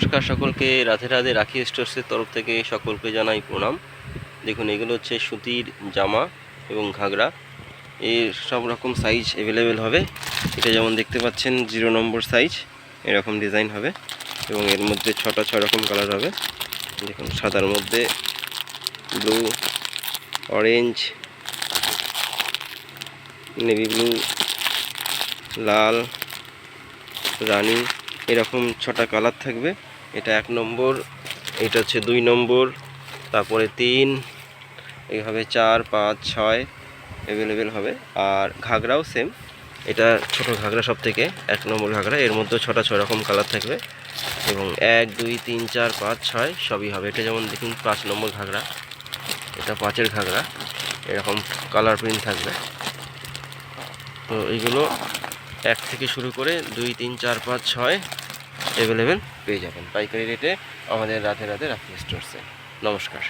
নমস্কার সকলকে, রাধে রাধে। রাখি স্টোর্সের তরফ থেকে সকলকে জানাই প্রণাম। দেখুন, এগুলো হচ্ছে সুতির জামা এবং ঘাগরা। এর সব রকম সাইজ অ্যাভেলেবেল হবে। এটা যেমন দেখতে পাচ্ছেন 0 নম্বর সাইজ, এরকম ডিজাইন হবে এবং এর মধ্যে 6 রকম কালার হবে। দেখুন, সাদার মধ্যে ব্লু, অরেঞ্জ, নেভি ব্লু, লাল, রানী, এরকম 6টা কালার থাকবে। এটা 1 নম্বর, এটা হচ্ছে 2 নম্বর, তারপরে 3, এইভাবে 4, 5, 6 অ্যাভেলেবেল হবে। আর ঘাগরাও সেম, এটা ছোট ঘাগরা সব থেকে 1 নম্বর ঘাগরা। এর মধ্যে 6 রকম কালার থাকবে এবং 1, 2, 3, 4, 5, 6 সবই হবে। এটা যেমন দেখুন 5 নম্বর ঘাগরা, এটা 5-এর ঘাগরা, এরকম কালার প্রিন্ট থাকবে। তো এইগুলো 1 থেকে শুরু করে 2, 3, 4, 5, 6 অ্যাভেলেবেল পেয়ে যাবেন পাইকারি রেটে আমাদের রাধে রাধে রাখি স্টোরসে। নমস্কার।